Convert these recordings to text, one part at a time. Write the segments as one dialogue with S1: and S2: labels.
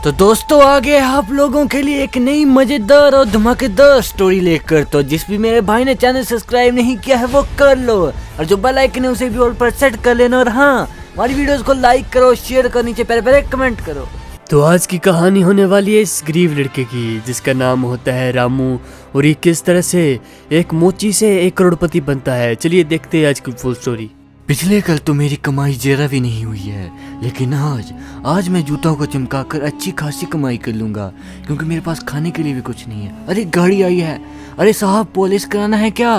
S1: तो दोस्तों आ गए आप लोगों के लिए एक नई मजेदार और धमाकेदार स्टोरी लेकर। तो जिस भी मेरे भाई ने चैनल सब्सक्राइब नहीं किया है वो कर लो, और जो बेल आइकन है उसे भी ऑल पर सेट कर लेना। और हाँ, हमारी वीडियोस को लाइक करो, शेयर करो, नीचे पहले कमेंट करो।
S2: तो आज की कहानी होने वाली है इस गरीब लड़के की जिसका नाम होता है रामू, और ये किस तरह से एक मोची से एक करोड़पति बनता है। चलिए देखते हैं आज की फुल स्टोरी।
S1: पिछले कल तो मेरी कमाई जरा भी नहीं हुई है, लेकिन आज मैं जूतों को चमकाकर अच्छी खासी कमाई कर लूंगा, क्योंकि मेरे पास खाने के लिए भी कुछ नहीं है। अरे गाड़ी आई है। अरे साहब, पॉलिश कराना है क्या?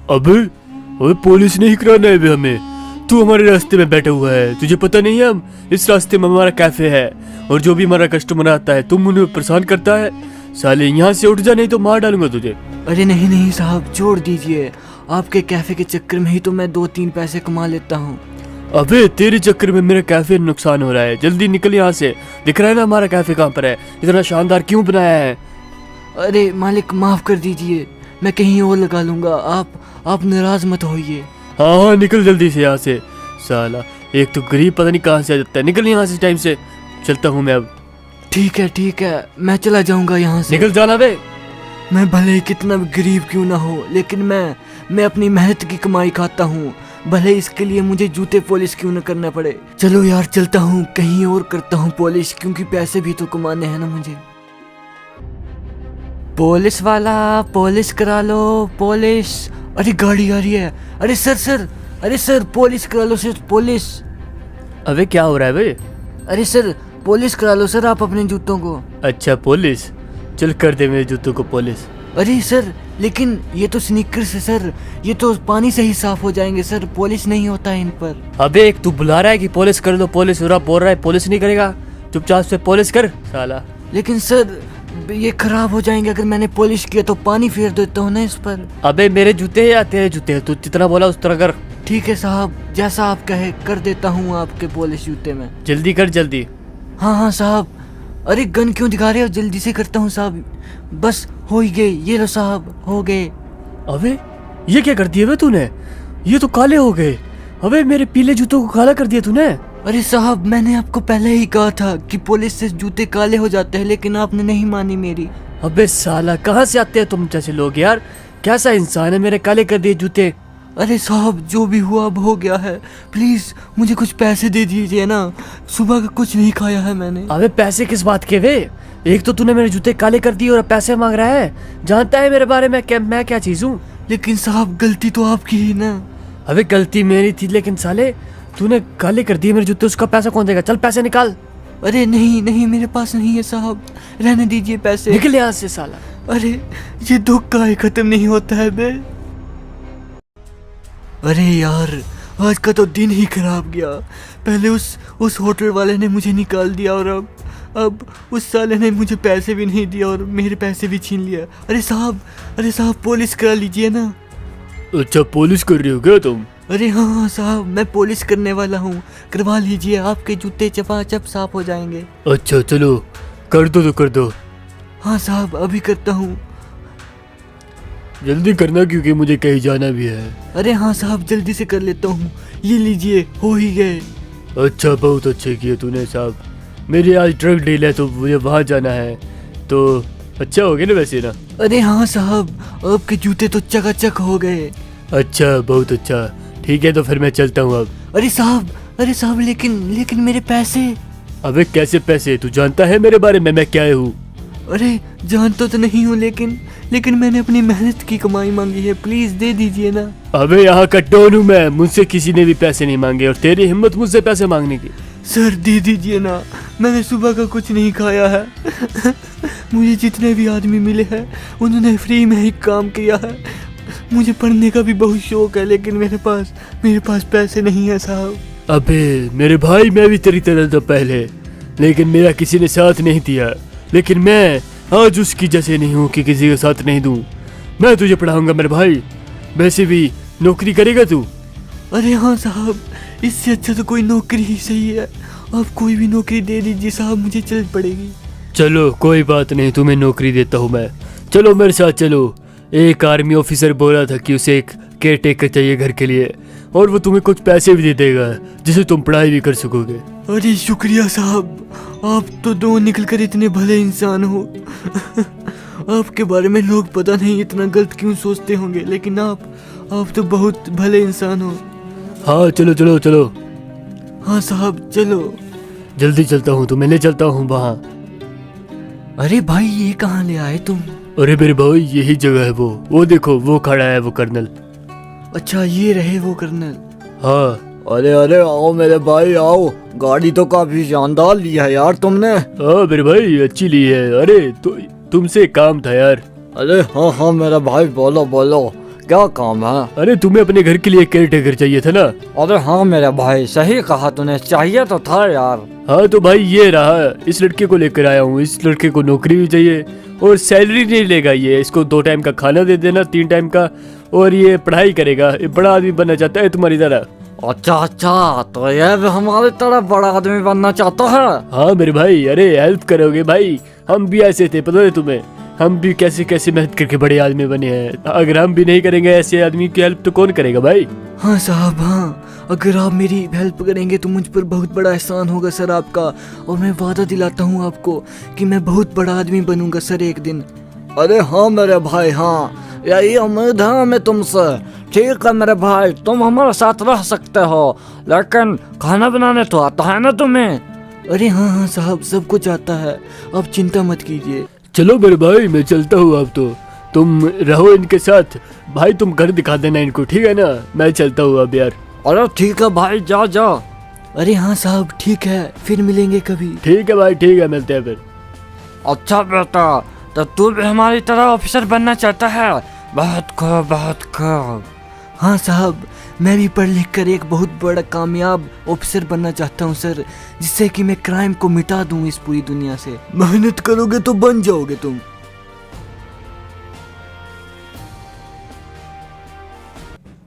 S2: अबे पुलिस नहीं कराना है हमें, तू हमारे रास्ते में बैठा हुआ है, तुझे पता नहीं है हम इस रास्ते में हमारा कैफे है, और जो भी हमारा कस्टमर आता है तुम उन्हें परेशान करता है। साले यहाँ से उठ जा, नहीं तो मार डालूंगा तुझे।
S1: अरे नहीं नहीं साहब, छोड़ दीजिए। आपके कैफे के चक्कर में ही तो मैं 2-3 पैसे कमा लेता हूँ।
S2: अबे तेरे चक्कर में मेरा कैफे नुकसान हो रहा है, जल्दी निकल यहाँ से। दिख रहा है ना हमारा कैफे कहाँ पर है, इतना शानदार क्यों बनाया है।
S1: अरे मालिक माफ कर दीजिए, मैं कहीं और लगा लूंगा, आप नाराज मत होइए।
S2: हाँ निकल जल्दी से यहाँ से। साला एक तो गरीब पता नहीं कहाँ से आ जाता है। निकल यहाँ से टाइम से। चलता हूँ मैं अब।
S1: ठीक है, मैं चला जाऊंगा यहाँ से।
S2: निकल जाना बे।
S1: मैं भले ही कितना भी गरीब क्यों ना हो, लेकिन मैं अपनी मेहनत की कमाई खाता हूँ, भले इसके लिए मुझे जूते पॉलिश क्यों न करना पड़े। चलो यार चलता हूँ, कहीं और करता हूँ पॉलिश, क्योंकि पैसे भी तो कमाने हैं ना मुझे। पॉलिश वाला पॉलिश करा लो, पॉलिश। अरे गाड़ी आ रही है। अरे सर पॉलिश करा लो सर, पॉलिश।
S2: अबे क्या हो रहा है बे?
S1: अरे सर पॉलिश करा लो सर आप अपने जूतों को।
S2: अच्छा पॉलिश, चल कर दे मेरे जूतों को पॉलिश।
S1: अरे सर लेकिन ये तो स्नीकर्स है सर, ये तो पानी से ही साफ हो जाएंगे सर, पॉलिश नहीं होता है इन पर।
S2: अबे एक तू बुला रहा है कि पॉलिश कर दो, पॉलिश हो रहा, बोल रहा है पॉलिश नहीं करेगा, चुपचाप से पॉलिश कर साला।
S1: लेकिन सर ये खराब हो जाएंगे, अगर मैंने पॉलिश किया तो पानी फेर देता हूँ ना इस पर।
S2: अबे मेरे जूते या तेरे जूते हैं, तू जितना बोला उस तरह कर।
S1: ठीक है साहब, जैसा आप कहे कर देता हूँ आपके पॉलिश जूते में।
S2: जल्दी कर जल्दी।
S1: हाँ साहब। अरे गन क्यों दिखा रहे हो, जल्दी से करता हूँ साहब। बस हो ही गए, ये लो साहब हो गए।
S2: अबे ये क्या कर दिया तूने, ये तो काले हो गए। अबे मेरे पीले जूतों को काला कर दिया तूने।
S1: अरे साहब मैंने आपको पहले ही कहा था कि पॉलिश से जूते काले हो जाते हैं, लेकिन आपने नहीं मानी मेरी।
S2: अबे साला कहाँ से आते हैं तुम जैसे लोग यार, कैसा इंसान है, मेरे काले कर दिए जूते।
S1: अरे साहब जो भी हुआ अब हो गया है, प्लीज मुझे कुछ पैसे दे दीजिए ना, सुबह का कुछ नहीं खाया है मैंने।
S2: अबे पैसे किस बात के वे, एक तो तूने मेरे जूते काले कर दिए और पैसे मांग रहा है। जानता है मेरे बारे में मैं क्या चीज हूँ।
S1: लेकिन साहब गलती तो आपकी ही ना।
S2: अबे गलती मेरी थी, लेकिन साले तूने काले कर दिए मेरे जूते, उसका पैसा कौन देगा, चल पैसे निकाल।
S1: अरे नहीं मेरे पास नहीं है साहब, रहने दीजिए पैसे।
S2: निकल यहाँ से साला।
S1: अरे ये दुख का खत्म नहीं होता है बे। अरे यार आज का तो दिन ही खराब गया। पहले उस होटल वाले ने मुझे निकाल दिया, और अब उस साले ने मुझे पैसे भी नहीं दिया और मेरे पैसे भी छीन लिया। अरे साहब पॉलिश करा लीजिए ना।
S2: अच्छा पॉलिश कर रहे हो क्या तुम?
S1: अरे हाँ साहब मैं पॉलिश करने वाला हूँ, करवा लीजिए, आपके जूते चपाचप साफ हो जाएंगे।
S2: अच्छा चलो कर दो तो कर दो।
S1: हाँ साहब अभी करता हूँ।
S2: जल्दी करना क्योंकि मुझे कहीं जाना भी है।
S1: अरे हाँ साहब जल्दी से कर लेता हूँ, ये लीजिए हो ही गए।
S2: अच्छा बहुत अच्छे किए तूने साहब, मेरी आज ट्रक डील है तो मुझे वहाँ जाना है, तो अच्छा हो गया ना वैसे ना।
S1: अरे हाँ साहब आपके जूते तो चकाचक हो गए।
S2: अच्छा बहुत अच्छा, ठीक है तो फिर मैं चलता हूँ अब।
S1: अरे साहब लेकिन मेरे पैसे।
S2: अबे कैसे पैसे, तू जानता है मेरे बारे में मैं क्या हूँ?
S1: अरे जानता तो नहीं हूँ, लेकिन मैंने अपनी मेहनत की कमाई मांगी है, प्लीज दे दीजिए ना।
S2: अबे यहाँ का डॉन हूँ मैं, मुझसे किसी ने भी पैसे नहीं मांगे, और तेरी हिम्मत मुझसे पैसे मांगने की।
S1: सर दे दीजिए ना, मैंने सुबह का कुछ नहीं खाया है। मुझे जितने भी आदमी मिले हैं उन्होंने फ्री में ही काम किया है। मुझे पढ़ने का भी बहुत शौक है, लेकिन मेरे पास पैसे नहीं है साहब।
S2: अबे मेरे भाई मैं भी तेरी तरह था पहले, लेकिन मेरा किसी ने साथ नहीं दिया, लेकिन मैं आज उसकी जैसे नहीं हूँ कि किसी का साथ नहीं दूँ। मैं तुझे पढ़ाऊंगा मेरे भाई, वैसे भी नौकरी करेगा तू।
S1: अरे हाँ साहब इससे अच्छा तो कोई नौकरी ही सही है, आप कोई भी नौकरी दे दीजिए साहब, मुझे चल पड़ेगी।
S2: चलो कोई बात नहीं, तुम्हें नौकरी देता हूँ मैं, चलो मेरे साथ चलो। एक आर्मी ऑफिसर बोला था कि उसे एक केयर टेकर चाहिए घर के लिए, और वो तुम्हें कुछ पैसे भी दे देगा जिसे तुम पढ़ाई भी कर सकोगे।
S1: अरे शुक्रिया साहब, आप तो दो निकल कर इतने भले इंसान हो। आपके बारे में लोग पता नहीं इतना गलत क्यों सोचते होंगे, लेकिन आप तो बहुत भले इंसान हो।
S2: हाँ चलो चलो चलो।
S1: हाँ साहब चलो।
S2: जल्दी चलता हूँ, तो मैं ले चलता हूँ वहाँ।
S1: अरे भाई ये कहाँ ले आए तुम?
S2: अरे मेरे भाई यही जगह है, वो देखो वो खड़ा है वो कर्नल।
S1: अच्छा ये रहे वो कर्नल।
S2: हाँ
S1: अरे अरे आओ मेरे भाई आओ, गाड़ी तो काफी शानदार ली है यार तुमने।
S2: हाँ मेरे भाई अच्छी ली है। अरे तुमसे काम था यार।
S1: अरे हाँ हाँ मेरा भाई बोलो बोलो, क्या काम है?
S2: अरे तुम्हें अपने घर के लिए केयर टेकर चाहिए था ना?
S1: अरे हाँ मेरा भाई सही कहा तूने, चाहिए तो था यार।
S2: हाँ तो भाई ये रहा, इस लड़के को लेकर आया हूँ। इस लड़के को नौकरी भी चाहिए और सैलरी नहीं लेगा ये। इसको 2 टाइम का खाना दे देना, 3 टाइम का, और ये पढ़ाई करेगा। ये बड़ा आदमी बनना चाहता है तुम्हारी तरह।
S1: अच्छा अच्छा, तो ये भी हमारी तरह बड़ा आदमी बनना चाहता है?
S2: हाँ मेरे भाई, अरे हेल्प करोगे भाई? हम भी ऐसे थे पता है तुम्हें, हम भी कैसे कैसे मेहनत करके बड़े आदमी बने हैं। अगर हम भी नहीं करेंगे ऐसे आदमी की हेल्प तो कौन करेगा भाई?
S1: हाँ साहब हाँ, अगर आप मेरी हेल्प करेंगे तो मुझ पर बहुत बड़ा एहसान होगा सर आपका, और मैं वादा दिलाता हूँ आपको कि मैं बहुत बड़ा आदमी बनूंगा सर एक दिन। अरे हाँ मेरे भाई हाँ, यही उम्मीद है हमें तुमसे। ठीक है मेरे भाई, तुम हमारे साथ रह सकते हो, लेकिन खाना बनाने तो आता है ना तुम्हें? अरे हाँ हाँ साहब, सब कुछ आता है, आप चिंता मत कीजिए।
S2: चलो मेरे भाई मैं चलता हूँ अब तो, तुम रहो इनके साथ। भाई तुम घर दिखा देना इनको, ठीक है ना? मैं चलता हूँ अब यार।
S1: अरे ठीक है भाई, जाओ जाओ। अरे हाँ साहब ठीक है, फिर मिलेंगे कभी।
S2: ठीक है भाई, ठीक है, मिलते हैं फिर।
S1: अच्छा बेटा, तो तू भी हमारी तरह ऑफिसर बनना चाहता है? बहुत खूब बहुत खूब। हाँ साहब, मैं भी पढ़ लिख कर एक बहुत बड़ा कामयाब ऑफिसर बनना चाहता हूँ सर, जिससे कि मैं क्राइम को मिटा दूँ इस पूरी दुनिया से। मेहनत करोगे तो बन जाओगे तुम।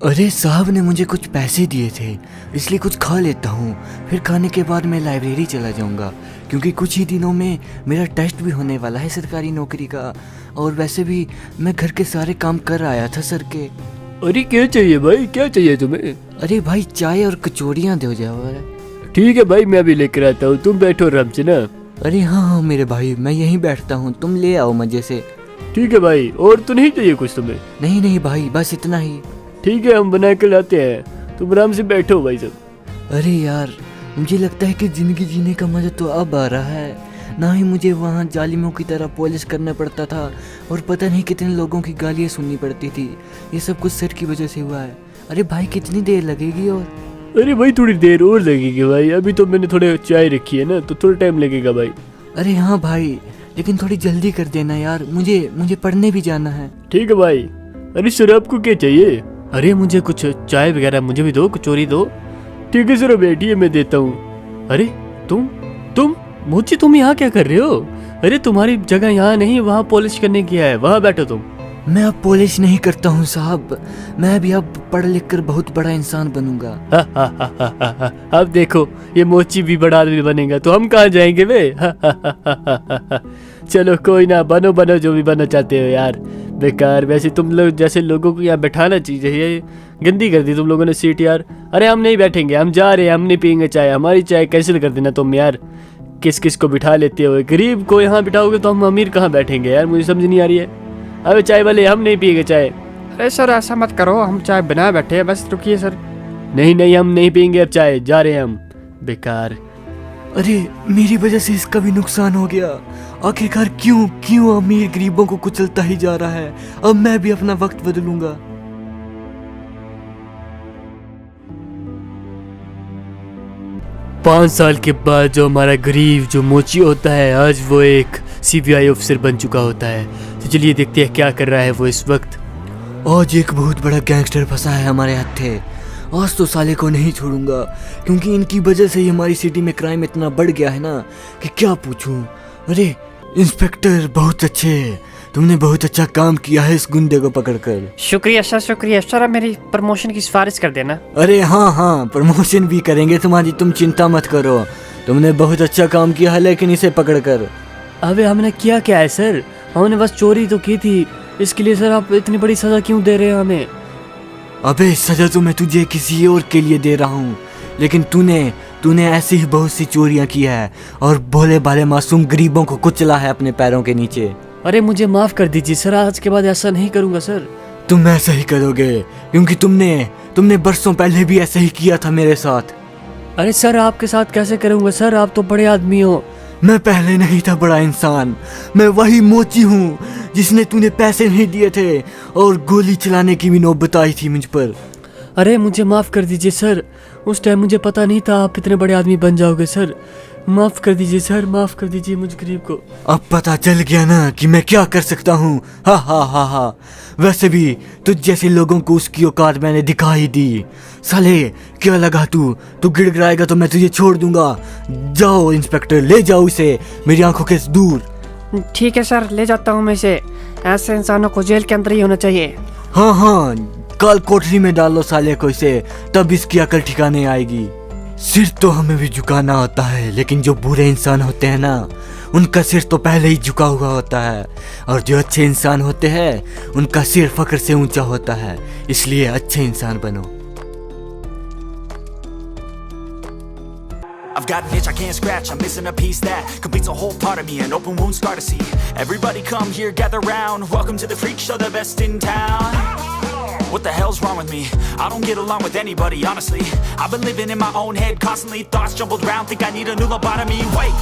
S1: अरे साहब ने मुझे कुछ पैसे दिए थे, इसलिए कुछ खा लेता हूँ, फिर खाने के बाद मैं लाइब्रेरी चला जाऊँगा, क्योंकि कुछ ही दिनों में मेरा टेस्ट भी होने वाला है सरकारी नौकरी का। और वैसे भी मैं घर के सारे काम कर आया था सर के।
S2: अरे क्या चाहिए भाई, क्या चाहिए तुम्हें?
S1: अरे भाई चाय और कचौड़ियाँ दो जाओ।
S2: ठीक है भाई, मैं अभी लेकर आता हूँ, तुम बैठो आराम से ना।
S1: अरे हाँ हाँ मेरे भाई, मैं यहीं बैठता हूँ, तुम ले आओ मजे से।
S2: ठीक है भाई, और तो नहीं चाहिए कुछ तुम्हें?
S1: नहीं नहीं भाई, बस इतना ही।
S2: ठीक है, हम बना कर लाते हैं, तुम आराम से बैठो भाई सब।
S1: अरे यार, मुझे लगता है कि जिंदगी जीने का मजा तो अब आ रहा है, ना ही मुझे वहाँ जालिमों की तरह पॉलिश करना पड़ता था और पता नहीं कितने लोगों की गालियाँ सुननी पड़ती थी। ये सब कुछ सर की वजह से हुआ है। अरे भाई कितनी देर लगेगी? और
S2: अरे भाई थोड़ी देर और लगेगी भाई, अभी तो मैंने थोड़े चाय रखी है ना, तो थोड़ा टाइम लगेगा भाई।
S1: अरे हाँ भाई, लेकिन थोड़ी जल्दी कर देना यार, मुझे पढ़ने भी जाना है।
S2: ठीक है भाई। अरे सर आपको क्या चाहिए? अरे मुझे कुछ चाय वगैरह मुझे भी दो, कचौरी दो। ठीक है सर, बैठिए मैं देता हूँ। अरे तुम मोची, तुम यहाँ क्या कर रहे हो? अरे तुम्हारी जगह यहाँ नहीं, वहाँ पॉलिश करने की है, वहाँ बैठो तुम।
S1: मैं अब पॉलिश नहीं करता हूँ साहब, मैं भी अब पढ़ लिख कर बहुत बड़ा इंसान बनूंगा।
S2: अब देखो ये मोची भी बड़ा आदमी बनेगा तो हम कहाँ जाएंगे वे? चलो कोई ना, बनो जो भी बनना चाहते हो यार। बेकार, वैसे तुम लोग जैसे लोगों को यहाँ बैठाना चाहिए, ये गंदी कर दी तुम लोगों ने सीट यार। अरे हम नहीं बैठेंगे, हम जा रहे हैं, हम नहीं पियेंगे चाय, हमारी चाय कैंसिल कर देना तुम यार। किस किस को बिठा लेते हो, गरीब को यहाँ बिठाओगे तो हम अमीर कहाँ बैठेंगे यार, मुझे समझ नहीं आ रही है। अबे चाय वाले, हम नहीं पिएंगे चाय।
S3: अरे सर ऐसा मत करो, हम चाय बना बैठे हैं, बस रुकिए सर।
S2: नहीं हम नहीं पियेंगे अब चाय, जा रहे हैं हम। बेकार।
S1: अरे मेरी वजह से इसका भी नुकसान हो गया। आखिरकार क्यों अमीर गरीबों को कुचलता ही जा रहा है। अब मैं भी अपना वक्त बदलूंगा।
S2: पाँच साल के बाद जो हमारा गरीब जो मोची होता है, आज वो एक CBI ऑफिसर बन चुका होता है। तो चलिए देखते हैं क्या कर रहा है वो इस वक्त।
S1: आज एक बहुत बड़ा गैंगस्टर फंसा है हमारे हत्थे। आज तो साले को नहीं छोड़ूंगा, क्योंकि इनकी वजह से ही हमारी सिटी में क्राइम इतना बढ़ गया है ना कि क्या पूछूं। अरे इंस्पेक्टर, बहुत अच्छे, तुमने बहुत अच्छा काम किया है इस गुंडे को पकड़कर।
S3: शुक्रिया सर, शुक्रिया सर, अब मेरी प्रमोशन की सिफारिश कर देना।
S1: अरे हाँ, प्रमोशन भी करेंगे तुम्हारी, तुम चिंता मत करो। तुमने बहुत अच्छा काम किया है, लेकिन इसे पकड़कर।
S2: अबे हमने किया क्या है सर? हमने बस चोरी तो की थी, इसके लिए सर आप इतनी बड़ी सजा क्यों दे रहे हो हमें?
S1: अबे सजा तो मैं तुझे किसी और के लिए दे रहा हूँ, लेकिन तूने ऐसी ही बहुत सी चोरियां की है और भोले भाले मासूम गरीबों को कुचला है अपने पैरों के नीचे।
S2: अरे मुझे माफ कर दीजिए सर, आज के बाद ऐसा नहीं करूंगा सर।
S1: तुम ऐसा ही करोगे क्योंकि तुमने बरसों पहले भी ऐसा ही किया था मेरे साथ।
S2: अरे सर आपके साथ कैसे करूंगा सर, आप तो बड़े आदमी हो।
S1: मैं पहले नहीं था बड़ा इंसान, मैं वही मोची हूँ जिसने तूने पैसे नहीं दिए थे और गोली चलाने की भी नौबत आई थी मुझ पर।
S2: अरे मुझे माफ कर दीजिए सर, उस टाइम मुझे पता नहीं था आप इतने बड़े आदमी बन जाओगे सर। माफ कर दीजिए सर, माफ कर दीजिए मुझ गरीब को।
S1: अब पता चल गया ना कि मैं क्या कर सकता हूँ। हा हा हा हा। वैसे भी तुझ जैसे लोगों को उसकी औकात मैंने दिखा ही दी। साले क्या लगा तू गिड़गिड़ाएगा तो मैं तुझे छोड़ दूंगा। जाओ इंस्पेक्टर, ले जाओ इसे मेरी आंखों के दूर।
S3: ठीक है सर, ले जाता हूँ मैं इसे। ऐसे इंसानों को जेल के अंदर ही होना चाहिए।
S1: हाँ, काल कोठरी में डालो साले को इसे, तब इसकी अकल ठिकाने आएगी। सिर तो हमें भी झुकाना होता है, लेकिन जो बुरे इंसान होते हैं ना, उनका सिर तो पहले ही झुका हुआ होता है, और जो अच्छे इंसान होते हैं उनका सिर फक्र से ऊंचा होता है। इसलिए अच्छे इंसान बनो।
S4: I've got an itch I can't scratch, I'm missing a piece that completes a whole part of me, an open wound scar to see. Everybody come here, gather round, welcome to the freak show, the best in town. What the hell's wrong with me? I don't get along with anybody, honestly. I've been living in my own head constantly, thoughts jumbled round, think I need a new lobotomy. Wait!